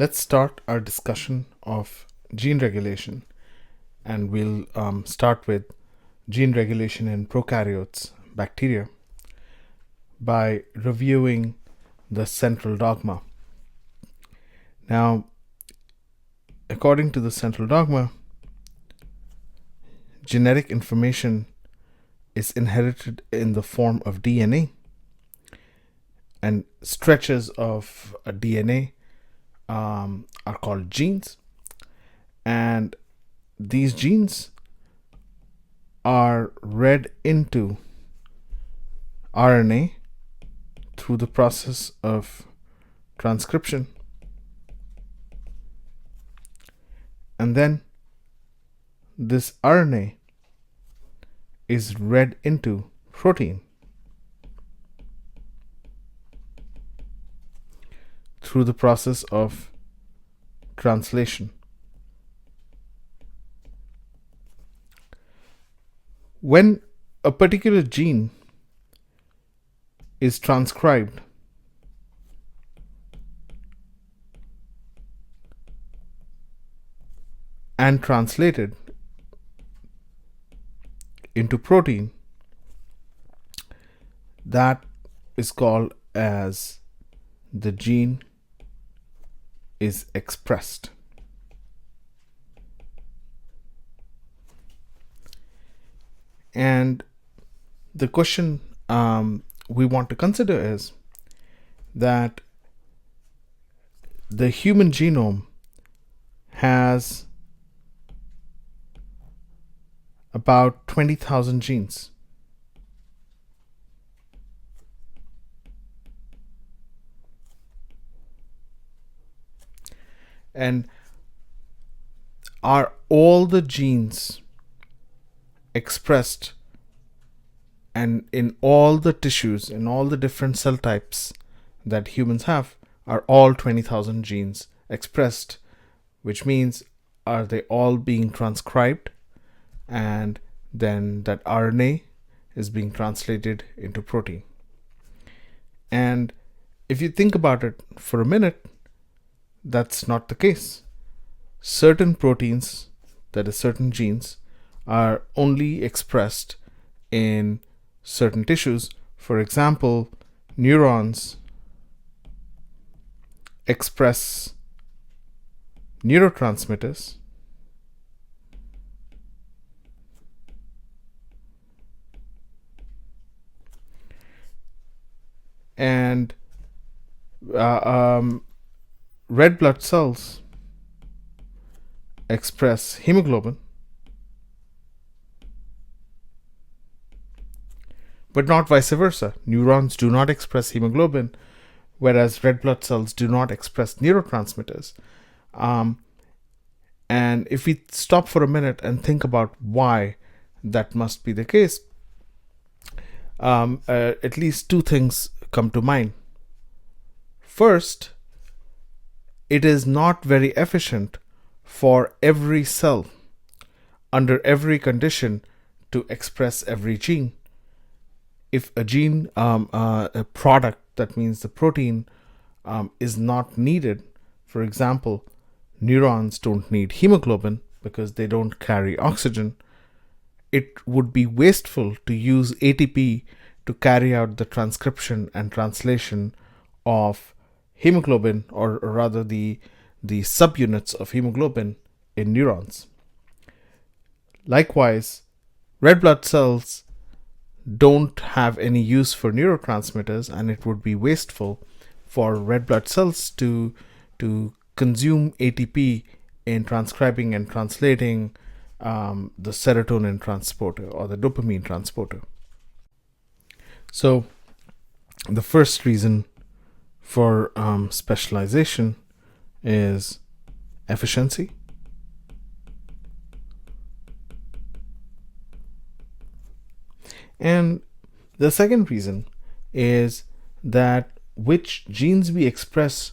Let's start our discussion of gene regulation, and we'll start with gene regulation in prokaryotes, bacteria, by reviewing the central dogma. Now, according to the central dogma, genetic information is inherited in the form of DNA, and stretches of a DNA are called genes, and these genes are read into RNA through the process of transcription, and then this RNA is read into protein through the process of translation. When a particular gene is transcribed, and translated into protein, that is called as the gene is expressed. And the question we want to consider is that the human genome has about 20,000 genes. And are all the genes expressed, and in all the tissues, in all the different cell types that humans have, are all 20,000 genes expressed, which means are they all being transcribed, and then that RNA is being translated into protein. And if you think about it for a minute, that's not the case. Certain proteins, that is certain genes, are only expressed in certain tissues. For example, neurons express neurotransmitters, and red blood cells express hemoglobin, but not vice versa. Neurons do not express hemoglobin, whereas red blood cells do not express neurotransmitters. And if we stop for a minute and think about why that must be the case, at least two things come to mind. First, it is not very efficient for every cell under every condition to express every gene. If a gene, a product, that means the protein, is not needed, for example, neurons don't need hemoglobin because they don't carry oxygen, it would be wasteful to use ATP to carry out the transcription and translation of hemoglobin, or rather the subunits of hemoglobin in neurons. Likewise, red blood cells don't have any use for neurotransmitters, and it would be wasteful for red blood cells to consume ATP in transcribing and translating the serotonin transporter or the dopamine transporter. So the first reason for specialization is efficiency. And the second reason is that which genes we express,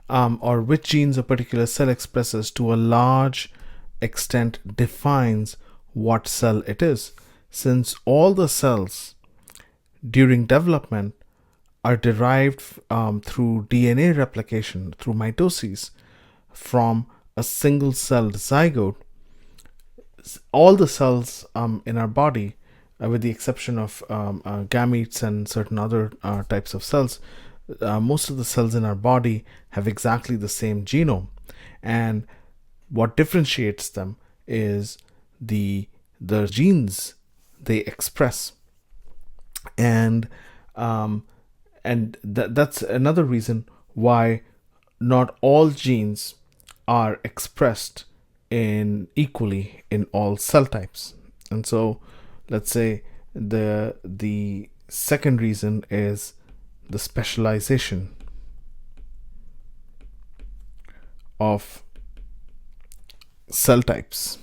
or which genes a particular cell expresses, to a large extent defines what cell it is, since all the cells during development are derived through DNA replication, through mitosis, from a single celled zygote, all the cells in our body, with the exception of gametes and certain other types of cells, most of the cells in our body have exactly the same genome. And what differentiates them is the genes they express. And that's another reason why not all genes are expressed in equally in all cell types. And so let's say the second reason is the specialization of cell types.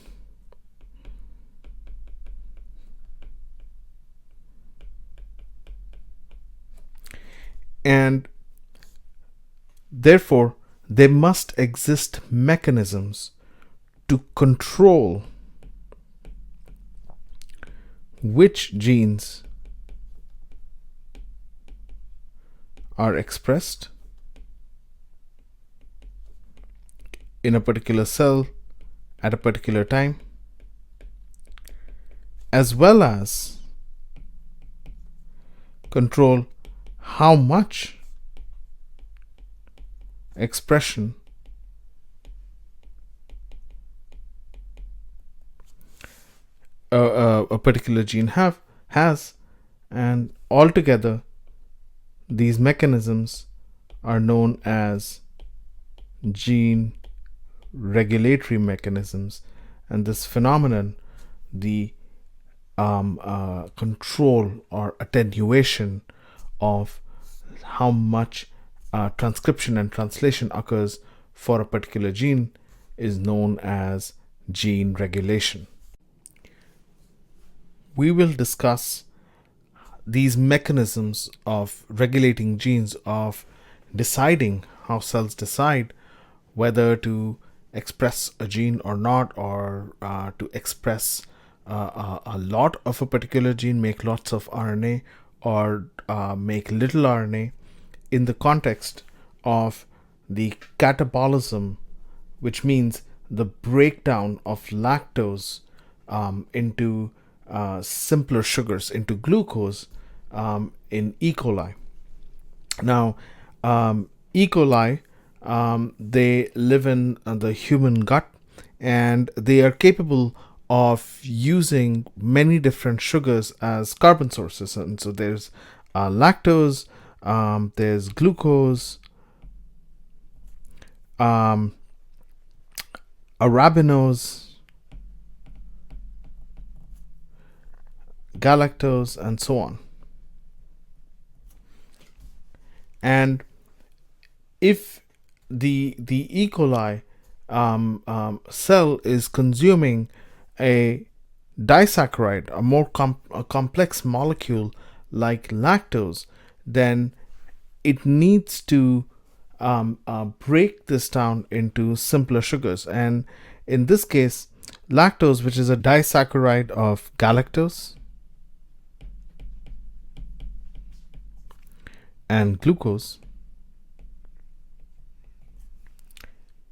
And therefore, there must exist mechanisms to control which genes are expressed in a particular cell at a particular time, as well as control how much expression a particular gene has, and altogether these mechanisms are known as gene regulatory mechanisms. And this phenomenon, the control or attenuation of how much transcription and translation occurs for a particular gene, is known as gene regulation. We will discuss these mechanisms of regulating genes, of deciding how cells decide whether to express a gene or not, or to express a lot of a particular gene, make lots of RNA, or make little RNA, in the context of the catabolism, which means the breakdown of lactose into simpler sugars, into glucose, in E. coli. Now, E. coli, they live in the human gut, and they are capable of using many different sugars as carbon sources. And so there's lactose, there's glucose, arabinose, galactose, and so on. And if the E. coli cell is consuming a disaccharide, a more complex molecule like lactose, then it needs to break this down into simpler sugars. And in this case, lactose, which is a disaccharide of galactose and glucose,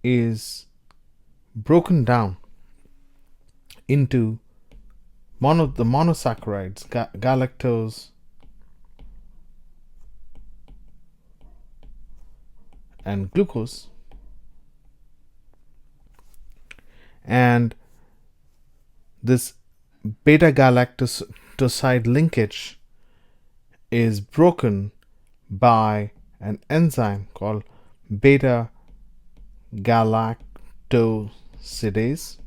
is broken down into the monosaccharides, galactose and glucose, and this beta galactoside linkage is broken by an enzyme called beta galactosidase.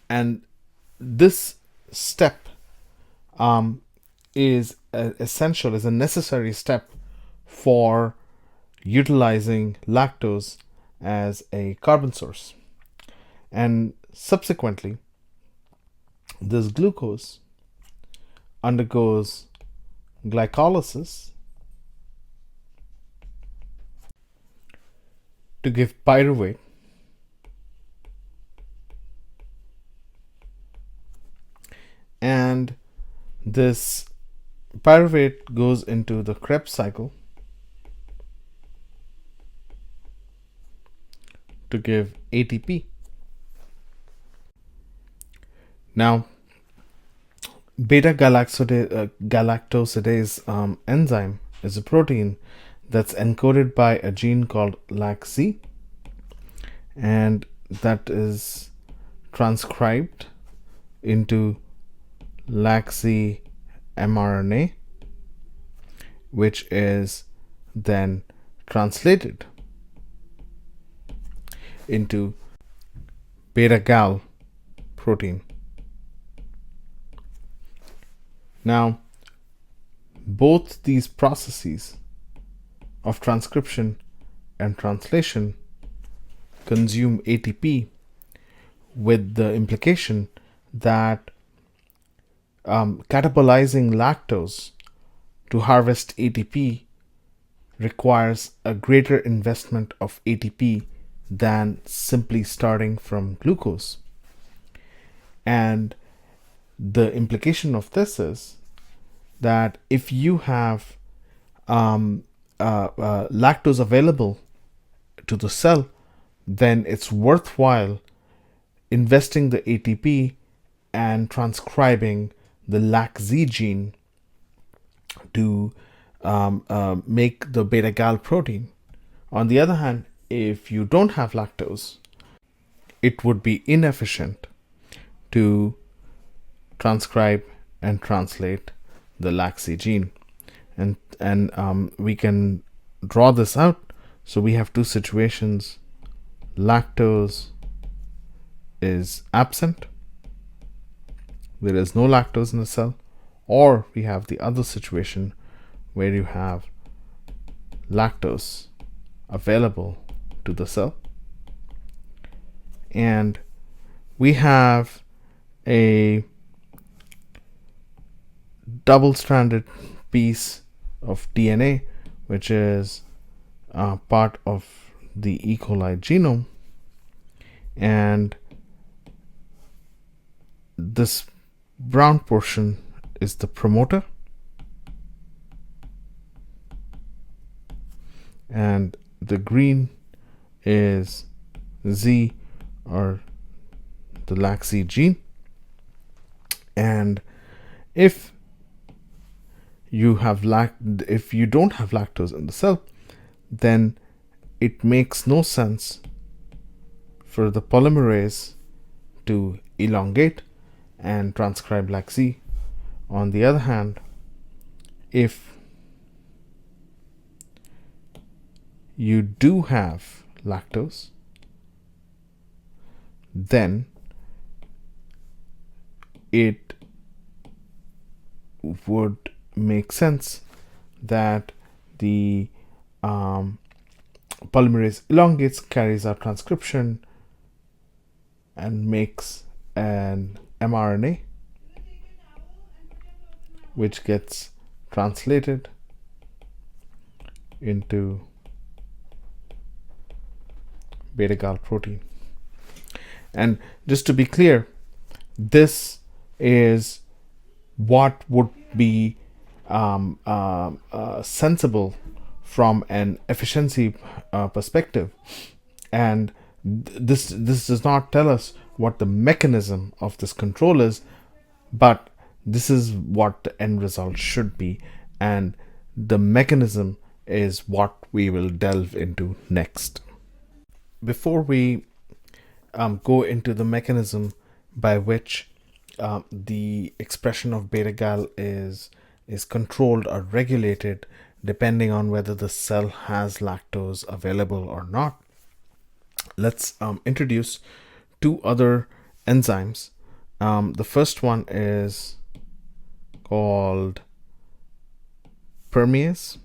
And this step is essential, is a necessary step for utilizing lactose as a carbon source. And subsequently, this glucose undergoes glycolysis to give pyruvate, and this pyruvate goes into the Krebs cycle, to give ATP. Now, galactosidase enzyme is a protein that's encoded by a gene called LAC-Z, and that is transcribed into LAC-Z mRNA, which is then translated into beta-gal protein. Now, both these processes of transcription and translation consume ATP, with the implication that catabolizing lactose to harvest ATP requires a greater investment of ATP than simply starting from glucose. And the implication of this is that if you have lactose available to the cell, then it's worthwhile investing the ATP and transcribing the LAC-Z gene to make the beta-gal protein. On the other hand, if you don't have lactose, it would be inefficient to transcribe and translate the LAC-Z gene. And we can draw this out. So we have two situations. Lactose is absent. There is no lactose in the cell. Or we have the other situation where you have lactose available to the cell. And we have a double-stranded piece of DNA, which is part of the E. coli genome. And this brown portion is the promoter. And the green is Z, or the LAC-Z gene. And if you don't have lactose in the cell, then it makes no sense for the polymerase to elongate and transcribe LAC-Z. On the other hand, if you do have lactose, then it would make sense that the polymerase elongates, carries out transcription, and makes an mRNA, which gets translated into beta-gal protein. And just to be clear, this is what would be sensible from an efficiency perspective. And this does not tell us what the mechanism of this control is, but this is what the end result should be. And the mechanism is what we will delve into next. Before we go into the mechanism by which the expression of beta-gal is controlled or regulated depending on whether the cell has lactose available or not, let's introduce two other enzymes. The first one is called permease,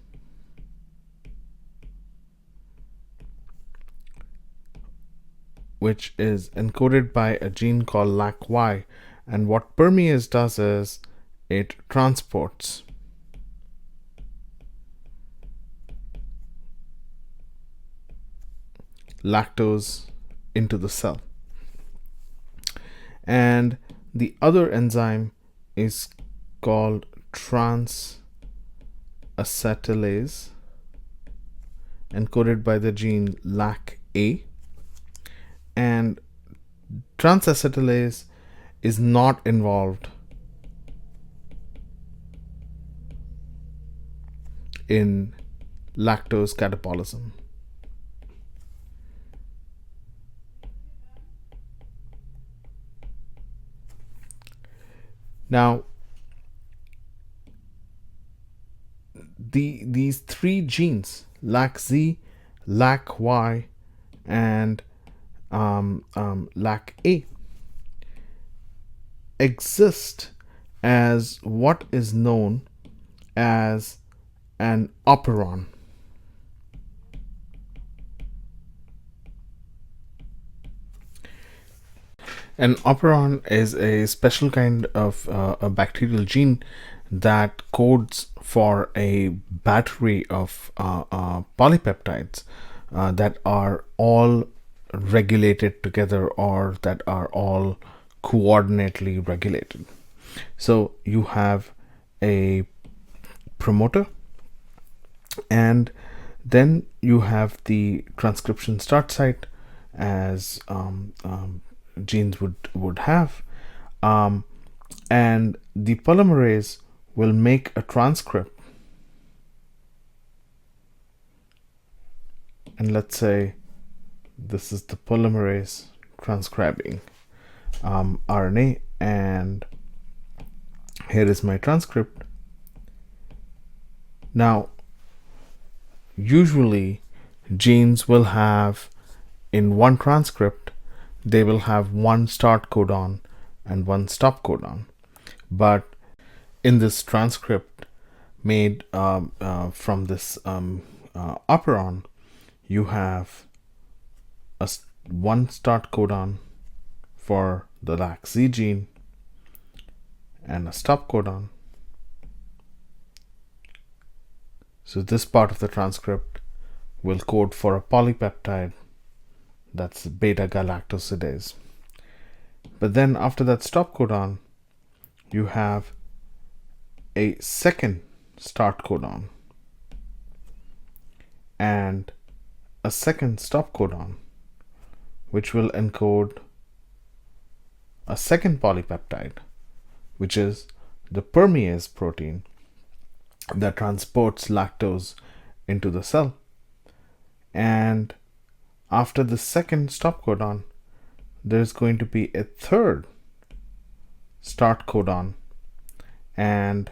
which is encoded by a gene called LAC-Y. And what permease does is it transports lactose into the cell. And the other enzyme is called transacetylase, encoded by the gene LAC-A. And transacetylase is not involved in lactose catabolism. Now, these three genes, LAC-Z, LAC-Y, and LAC-A, exist as what is known as an operon. An operon is a special kind of a bacterial gene that codes for a battery of polypeptides that are all regulated together, or that are all coordinately regulated. So you have a promoter, and then you have the transcription start site, as genes would have, and the polymerase will make a transcript, and let's say this is the polymerase transcribing RNA, and here is my transcript. Now, usually genes will have, in one transcript, they will have one start codon and one stop codon. But in this transcript made from this operon, you have one start codon for the LAC-Z gene and a stop codon. So this part of the transcript will code for a polypeptide, that's beta-galactosidase. But then after that stop codon, you have a second start codon and a second stop codon, which will encode a second polypeptide, which is the permease protein that transports lactose into the cell. And after the second stop codon, there's going to be a third start codon and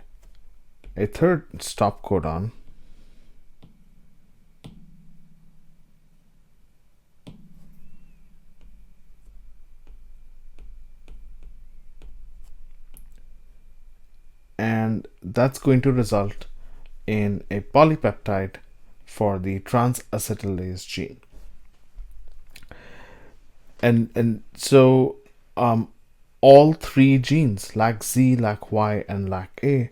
a third stop codon, and that's going to result in a polypeptide for the transacetylase gene. And so all three genes, LAC-Z, LAC-Y, and LAC-A,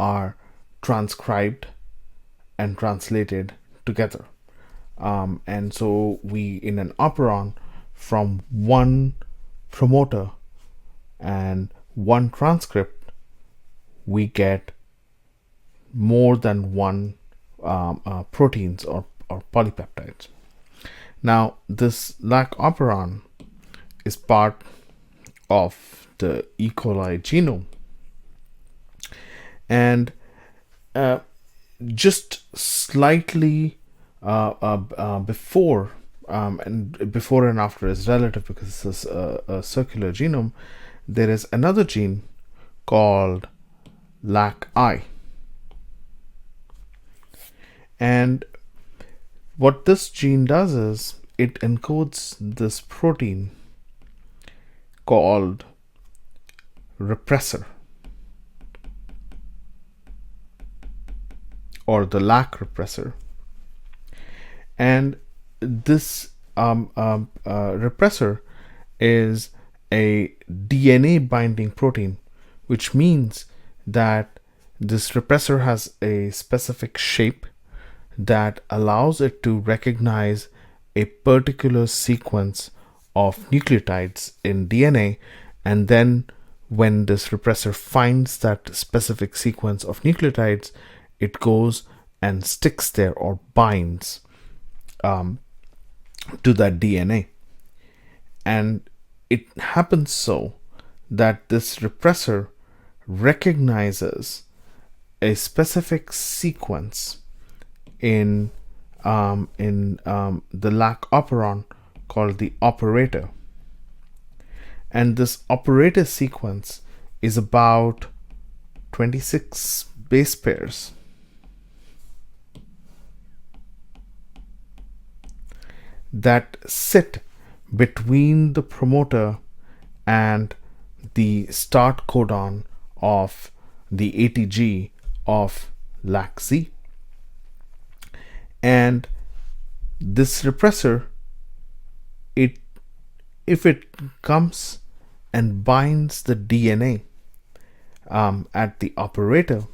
are transcribed and translated together. And so we, in an operon, from one promoter and one transcript, we get more than one proteins or polypeptides. Now, this LAC operon is part of the E. coli genome, and just slightly before, and before and after is relative because this is a circular genome, there is another gene called LAC-I. And what this gene does is it encodes this protein called repressor, or the LAC repressor. And this repressor is a DNA binding protein, which means that this repressor has a specific shape that allows it to recognize a particular sequence of nucleotides in DNA, and then when this repressor finds that specific sequence of nucleotides, it goes and sticks there or binds to that DNA. And it happens so that this repressor recognizes a specific sequence in the lac operon called the operator. And this operator sequence is about 26 base pairs. That sit between the promoter and the start codon of the ATG of LAC-Z. And this repressor, if it comes and binds the DNA at the operator,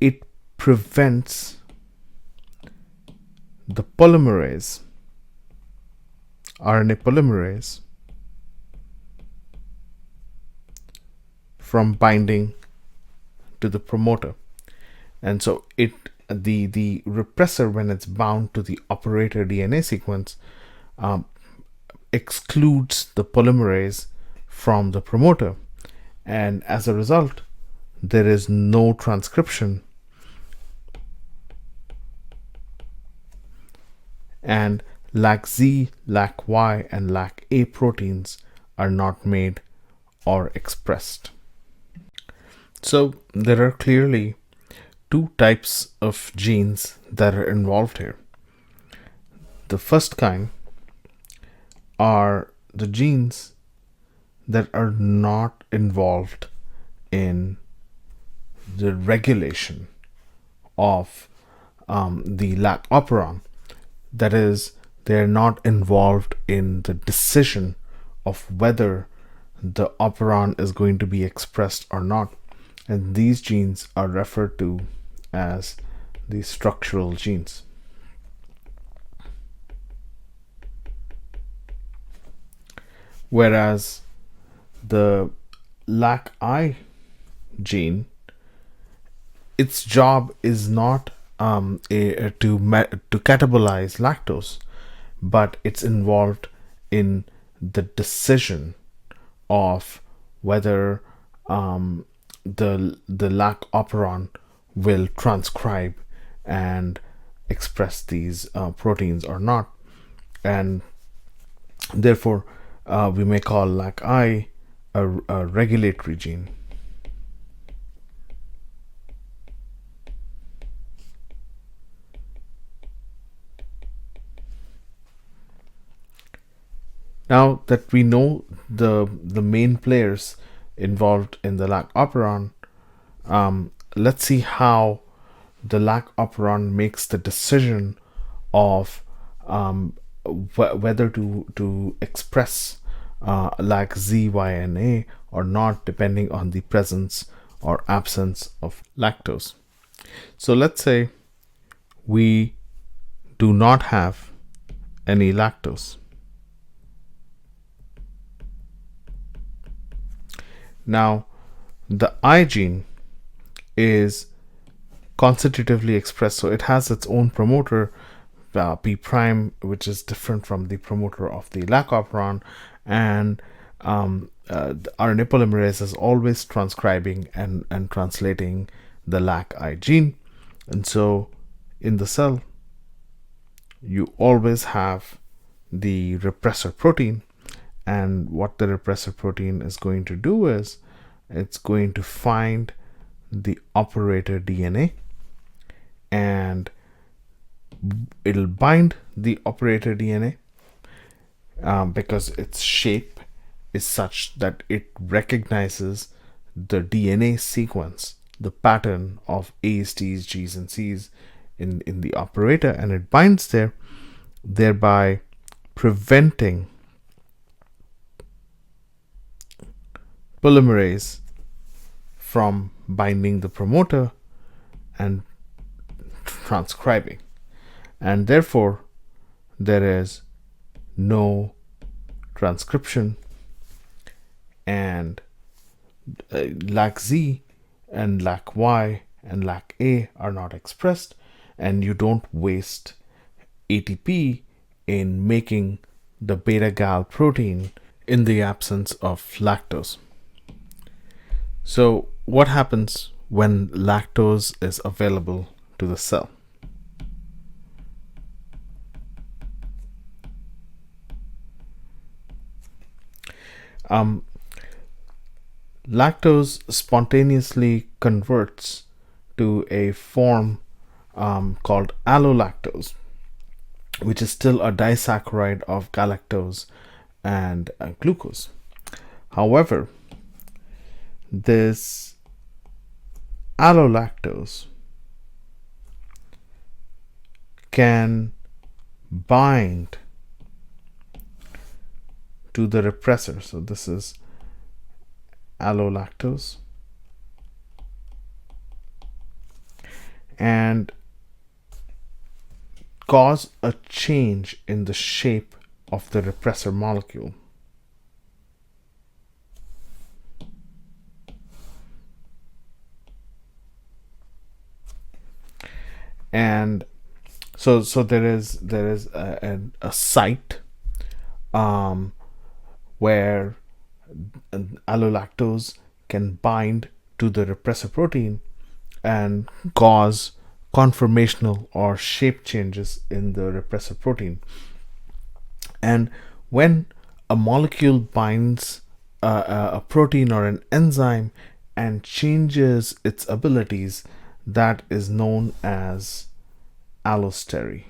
it prevents the polymerase, RNA polymerase, from binding to the promoter. And so the repressor, when it's bound to the operator DNA sequence, excludes the polymerase from the promoter, and as a result there is no transcription, and LAC-Z, LAC-Y, and LAC-A proteins are not made or expressed. So there are clearly two types of genes that are involved here. The first kind are the genes that are not involved in the regulation of the lac operon. That is, they're not involved in the decision of whether the operon is going to be expressed or not. And these genes are referred to as the structural genes. Whereas the LAC-I gene, its job is not to catabolize lactose, but it's involved in the decision of whether the lac operon will transcribe and express these proteins or not. And therefore we may call LAC-I a regulatory gene. Now that we know the main players involved in the lac operon, let's see how the lac operon makes the decision of whether to express LAC-Z, Y, and A or not, depending on the presence or absence of lactose. So let's say we do not have any lactose. Now, the I gene is constitutively expressed, so it has its own promoter, P prime, which is different from the promoter of the lac operon, and the RNA polymerase is always transcribing and translating the LAC-I gene. And so in the cell, you always have the repressor protein, and what the repressor protein is going to do is it's going to find the operator DNA, and it'll bind the operator DNA because its shape is such that it recognizes the DNA sequence, the pattern of A's, T's, G's, and C's in the operator, and it binds there, thereby preventing polymerase from binding the promoter and transcribing, and therefore there is no transcription, and LAC-Z and LAC-Y and LAC-A are not expressed, and you don't waste ATP in making the beta-gal protein in the absence of lactose. So, what happens when lactose is available to the cell? Lactose spontaneously converts to a form called allolactose, which is still a disaccharide of galactose and glucose. However, this allolactose can bind to the repressor. So this is allolactose, and cause a change in the shape of the repressor molecule. And so there is a site where allolactose can bind to the repressor protein and cause conformational or shape changes in the repressor protein. And when a molecule binds a protein or an enzyme and changes its abilities, that is known as allostery.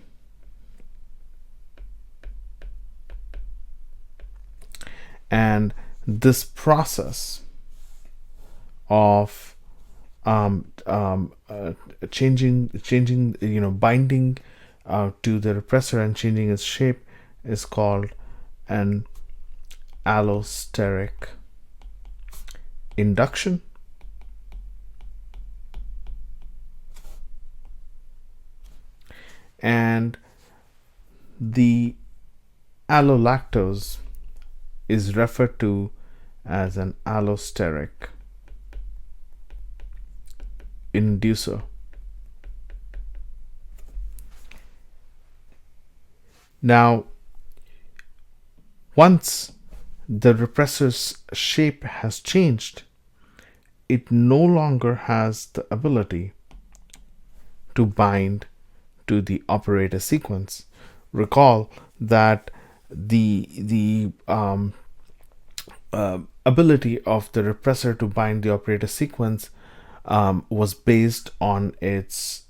And this process of changing, binding to the repressor and changing its shape is called an allosteric induction. And the allolactose is referred to as an allosteric inducer. Now, once the repressor's shape has changed, it no longer has the ability to bind to the operator sequence. Recall that the ability of the repressor to bind the operator sequence was based on its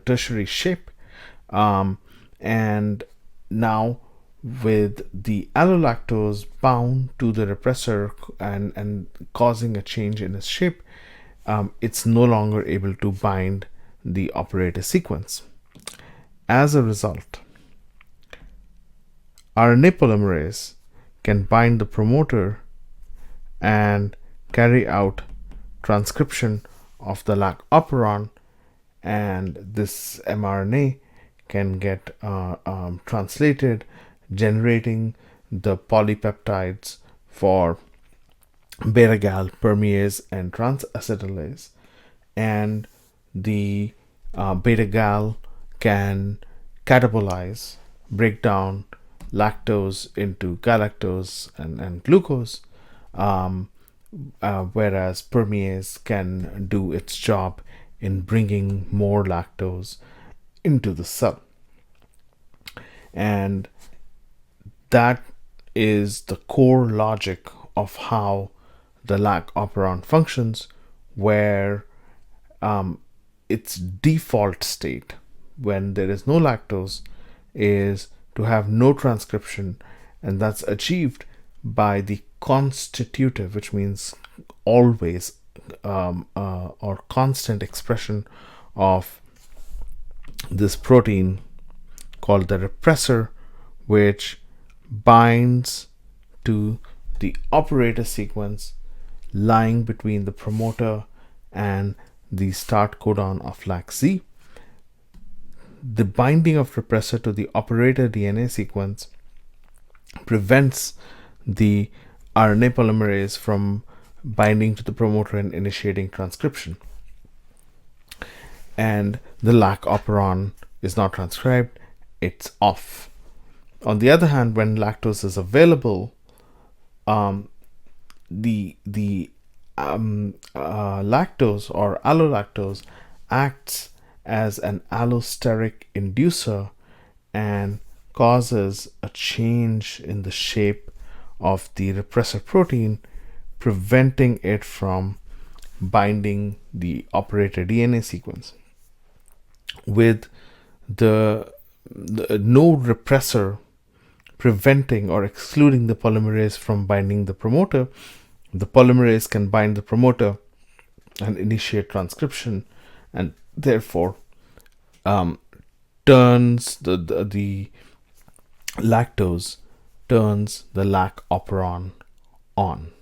tertiary shape, and now with the allolactose bound to the repressor and causing a change in its shape, it's no longer able to bind the operator sequence. As a result, RNA polymerase can bind the promoter and carry out transcription of the lac operon, and this mRNA can get translated, generating the polypeptides for beta-gal permease and transacetylase, and the beta-gal can catabolize, break down lactose into galactose and glucose, whereas permease can do its job in bringing more lactose into the cell. And that is the core logic of how the lac operon functions, where its default state when there is no lactose is to have no transcription, and that's achieved by the constitutive, which means always or constant expression of this protein called the repressor, which binds to the operator sequence lying between the promoter and the start codon of LAC-Z. The binding of repressor to the operator DNA sequence prevents the RNA polymerase from binding to the promoter and initiating transcription. And the lac operon is not transcribed, it's off. On the other hand, when lactose is available, the lactose or allolactose acts as an allosteric inducer and causes a change in the shape of the repressor protein, preventing it from binding the operator DNA sequence. With the no repressor preventing or excluding the polymerase from binding the promoter, the polymerase can bind the promoter and initiate transcription, and therefore turns the lactose turns the lac operon on.